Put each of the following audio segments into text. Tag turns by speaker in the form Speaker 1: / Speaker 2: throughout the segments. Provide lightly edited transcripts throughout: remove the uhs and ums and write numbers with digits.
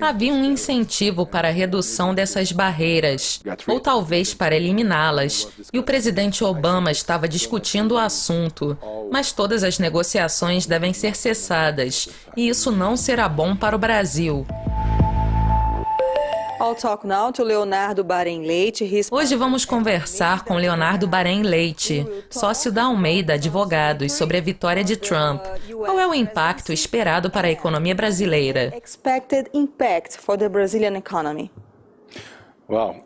Speaker 1: Havia um incentivo para a redução dessas barreiras, ou talvez para eliminá-las, e o presidente Obama estava discutindo o assunto, mas todas as negociações devem ser cessadas, e isso não será bom para o Brasil. Hoje vamos conversar com Leonardo Bahrein Leite, sócio da Almeida Advogados, sobre a vitória de Trump. Qual é o impacto esperado para a economia brasileira?
Speaker 2: Wow,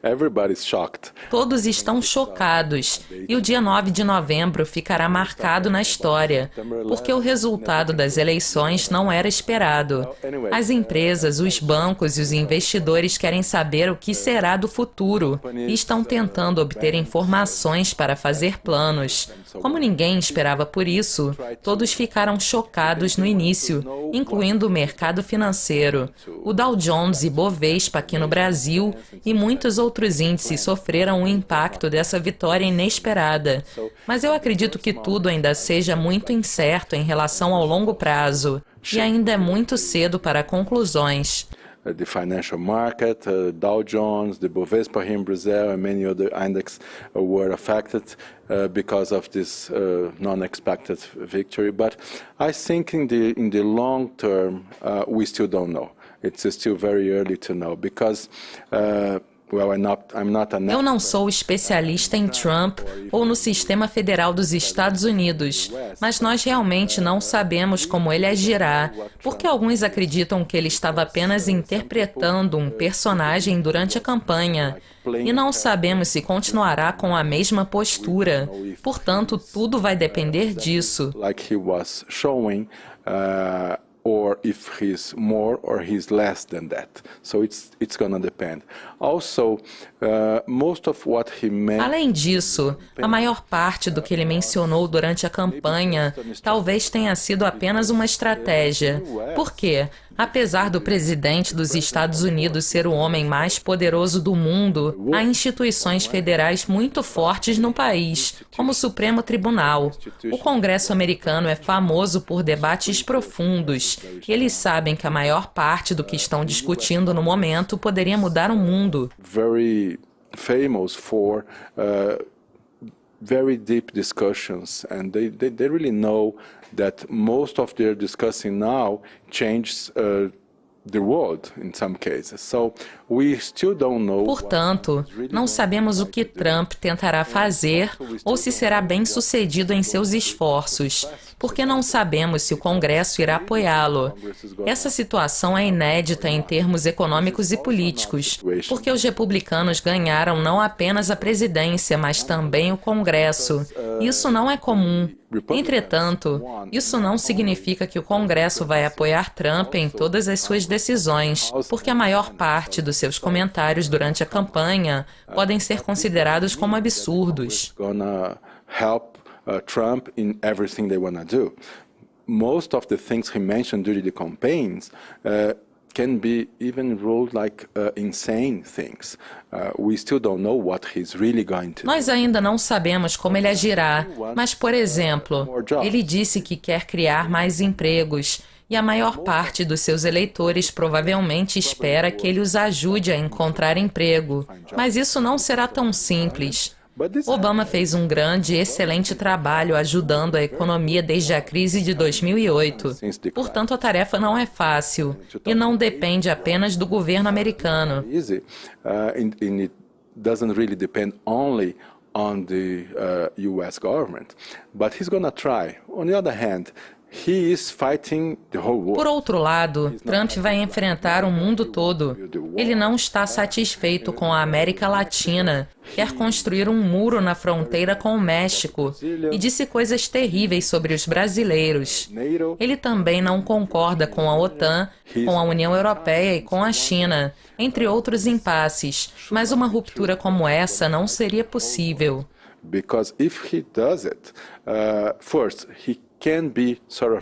Speaker 2: everybody's shocked.
Speaker 1: Todos estão chocados, e o dia 9 de novembro ficará marcado na história, porque o resultado das eleições não era esperado. As empresas, os bancos e os investidores querem saber o que será do futuro e estão tentando obter informações para fazer planos. Como ninguém esperava por isso, todos ficaram chocados no início, incluindo o mercado financeiro. O Dow Jones e Bovespa aqui no Brasil e muitos outros índices sofreram o impacto dessa vitória inesperada. Mas eu acredito que tudo ainda seja muito incerto em relação ao longo prazo, e ainda é muito cedo para conclusões.
Speaker 2: The financial market, Dow Jones, the Bovespa here in Brazil, and many other indexes were affected because of this non-expected victory. But I think in the long term, we still don't know. It's still very early to know because,
Speaker 1: Eu não sou especialista em Trump ou no sistema federal dos Estados Unidos, mas nós realmente não sabemos como ele agirá, porque alguns acreditam que ele estava apenas interpretando um personagem durante a campanha. E não sabemos se continuará com a mesma postura. Portanto, tudo vai depender disso.
Speaker 2: Or if he's more or he's less than that. So it's gonna depend. Also, most of what he meant.
Speaker 1: Além disso, a maior parte do que ele mencionou durante a campanha talvez tenha sido apenas uma estratégia. Por quê? Apesar do presidente dos Estados Unidos ser o homem mais poderoso do mundo, há instituições federais muito fortes no país, como o Supremo Tribunal. O Congresso americano é famoso por debates profundos, e eles sabem que a maior parte do que estão discutindo no momento poderia mudar o mundo.
Speaker 2: Very famous for very deep discussions, and they really know that most of their discussing now changes the world in some cases. So we still don't know.
Speaker 1: Portanto, não sabemos o que Trump tentará fazer ou se será bem-sucedido em seus esforços, porque não sabemos se o Congresso irá apoiá-lo. Essa situação é inédita em termos econômicos e políticos, porque os republicanos ganharam não apenas a presidência, mas também o Congresso. Isso não é comum. Entretanto, isso não significa que o Congresso vai apoiar Trump em todas as suas decisões, porque a maior parte dos seus comentários durante a campanha podem ser considerados como absurdos.
Speaker 2: Trump in everything they want to do. Most of the things he mentioned during the campaigns can be even ruled like insane things. We still don't know what he's really going to do.
Speaker 1: Nós ainda não sabemos como ele agirá, mas, por exemplo, ele disse que quer criar mais empregos, e a maior parte dos seus eleitores provavelmente espera que ele os ajude a encontrar emprego. Mas isso não será tão simples. Obama fez um grande e excelente trabalho ajudando a economia desde a crise de 2008. Portanto, a tarefa não é fácil e não depende apenas do governo americano.
Speaker 2: It doesn't really depend only on the US government, but he's gonna try. On the other hand, he is fighting the whole world.
Speaker 1: Por outro lado, Trump vai enfrentar o mundo todo. Ele não está satisfeito com a América Latina, quer construir um muro na fronteira com o México e disse coisas terríveis sobre os brasileiros. Ele também não concorda com a OTAN, com a União Europeia e com a China, entre outros impasses, mas uma ruptura como essa não seria possível.
Speaker 2: Because if he does it, first he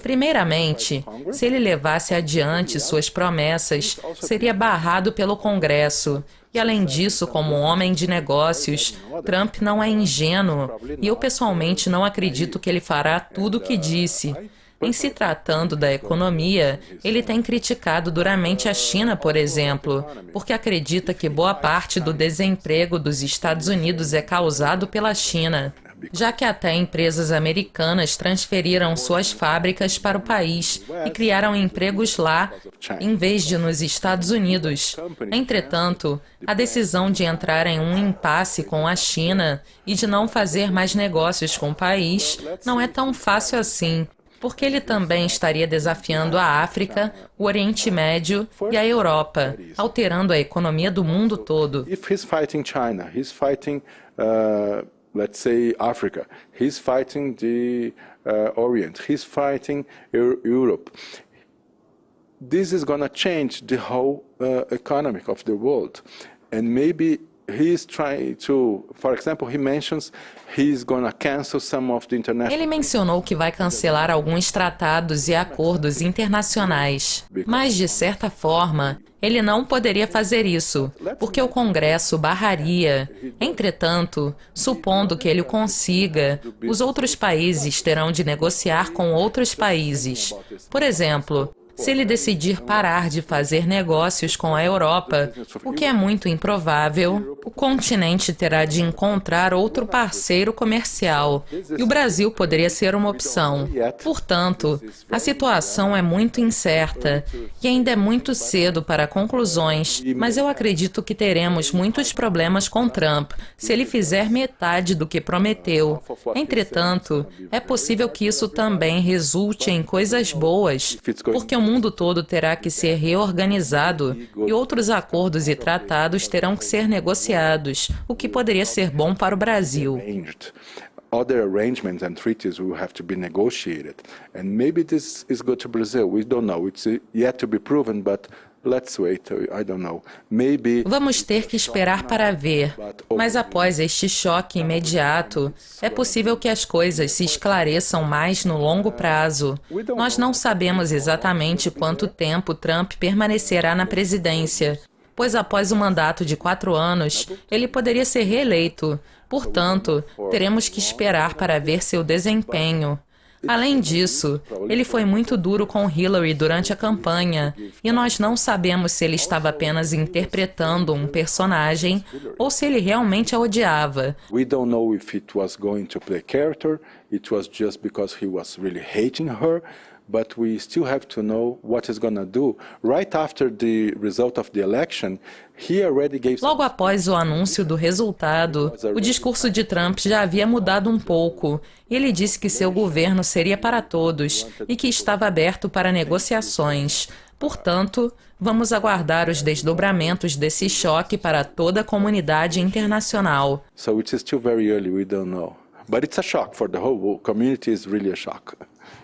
Speaker 1: Primeiramente, se ele levasse adiante suas promessas, seria barrado pelo Congresso. E além disso, como homem de negócios, Trump não é ingênuo, e eu pessoalmente não acredito que ele fará tudo o que disse. Em se tratando da economia, ele tem criticado duramente a China, por exemplo, porque acredita que boa parte do desemprego dos Estados Unidos é causado pela China, já que até empresas americanas transferiram suas fábricas para o país e criaram empregos lá, em vez de nos Estados Unidos. Entretanto, a decisão de entrar em um impasse com a China e de não fazer mais negócios com o país não é tão fácil assim, porque ele também estaria desafiando a África, o Oriente Médio e a Europa, alterando a economia do mundo todo.
Speaker 2: If he's fighting China, he's fighting let's say Africa, he's fighting the Orient, he's fighting Europe. This is going to change the whole economy of the world. And maybe he's trying to, for example, he mentions he's going to cancel some of the international...
Speaker 1: Ele mencionou que vai cancelar alguns tratados e acordos internacionais, mas, de certa forma, ele não poderia fazer isso, porque o Congresso barraria. Entretanto, supondo que ele o consiga, os outros países terão de negociar com outros países. Por exemplo, se ele decidir parar de fazer negócios com a Europa, o que é muito improvável, o continente terá de encontrar outro parceiro comercial, e o Brasil poderia ser uma opção. Portanto, a situação é muito incerta, e ainda é muito cedo para conclusões, mas eu acredito que teremos muitos problemas com Trump, se ele fizer metade do que prometeu. Entretanto, é possível que isso também resulte em coisas boas, porque o mundo todo terá que ser reorganizado e outros acordos e tratados terão que ser negociados, o que poderia ser bom para o Brasil.
Speaker 2: Other arrangements and treaties will have to be negotiated. And maybe this is good to Brazil. We don't know. It's yet to be proven, but let's wait. I don't know. Maybe...
Speaker 1: Vamos ter que esperar para ver. Mas após este choque imediato, é possível que as coisas se esclareçam mais no longo prazo. Nós não sabemos exatamente quanto tempo Trump permanecerá na presidência, pois após um mandato de 4 anos, ele poderia ser reeleito. Portanto, teremos que esperar para ver seu desempenho. Além disso, ele foi muito duro com Hillary durante a campanha, e nós não sabemos se ele estava apenas interpretando um personagem ou se ele realmente a odiava.
Speaker 2: We don't know if it was going to play character, it was just because he was really hating her. But we still have to know what he's going to do. Right after the result of the election, he already gave...
Speaker 1: Logo após o anúncio do resultado, o discurso de Trump já havia mudado um pouco. Ele disse que seu governo seria para todos e que estava aberto para negociações. Portanto, vamos aguardar os desdobramentos desse choque para toda a comunidade internacional.
Speaker 2: So it's still very early, we don't know. But it's a shock for the whole community, is really a shock.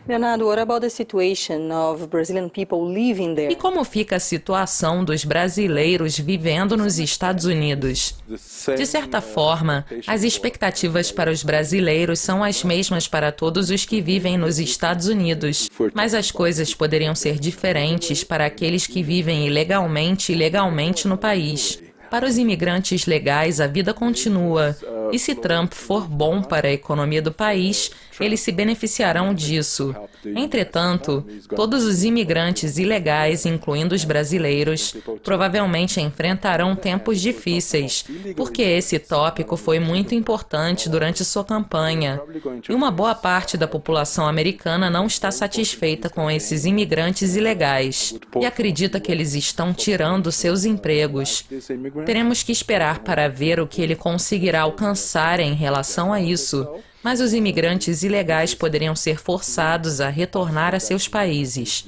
Speaker 3: Leonardo, what about the situation of Brazilian people living there?
Speaker 1: E como fica a situação dos brasileiros vivendo nos Estados Unidos? De certa forma, as expectativas para os brasileiros são as mesmas para todos os que vivem nos Estados Unidos, mas as coisas poderiam ser diferentes para aqueles que vivem ilegalmente e legalmente no país. Para os imigrantes legais, a vida continua. E se Trump for bom para a economia do país, eles se beneficiarão disso. Entretanto, todos os imigrantes ilegais, incluindo os brasileiros, provavelmente enfrentarão tempos difíceis, porque esse tópico foi muito importante durante sua campanha. E uma boa parte da população americana não está satisfeita com esses imigrantes ilegais e acredita que eles estão tirando seus empregos. Teremos que esperar para ver o que ele conseguirá alcançar em relação a isso, mas os imigrantes ilegais poderiam ser forçados a retornar a seus países.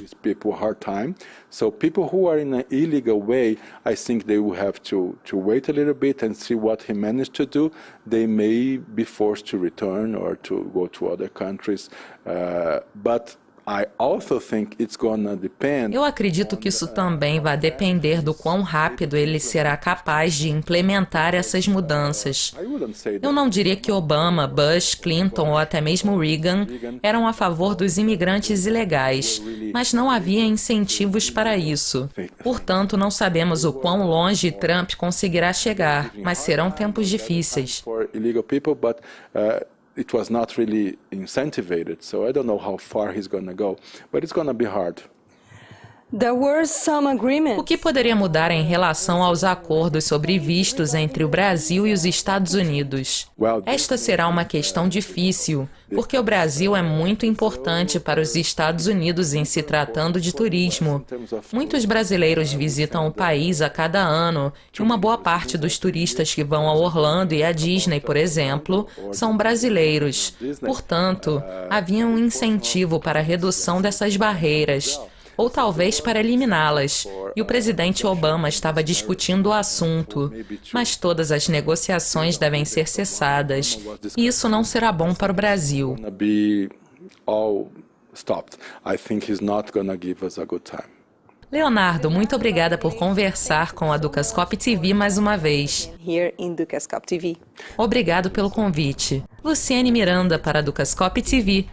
Speaker 2: So people who are in an illegal way, I think they will have to wait a little bit and see what he managed to do. They may be forced to return or to go to other countries, but I also think it's gonna depend.
Speaker 1: Eu acredito que isso também vai depender do quão rápido ele será capaz de implementar essas mudanças. Eu não diria que Obama, Bush, Clinton ou até mesmo Reagan eram a favor dos imigrantes ilegais, mas não havia incentivos para isso. Portanto, não sabemos o quão longe Trump conseguirá chegar, mas serão tempos difíceis.
Speaker 2: it was not really incentivized. So I don't know how far he's going to go, but it's going to be hard.
Speaker 3: There were some agreements.
Speaker 1: O que poderia mudar em relação aos acordos sobre vistos entre o Brasil e os Estados Unidos? Esta será uma questão difícil, porque o Brasil é muito importante para os Estados Unidos em se tratando de turismo. Muitos brasileiros visitam o país a cada ano, e uma boa parte dos turistas que vão a Orlando e a Disney, por exemplo, são brasileiros. Portanto, havia um incentivo para a redução dessas barreiras, ou talvez para eliminá-las, e o presidente Obama estava discutindo o assunto, mas todas as negociações devem ser cessadas, e isso não será bom para o Brasil. Leonardo, muito obrigada por conversar com a Dukascop TV mais uma vez.
Speaker 3: Here in Dukascop TV.
Speaker 1: Obrigado pelo convite. Luciane Miranda para a Dukascop TV.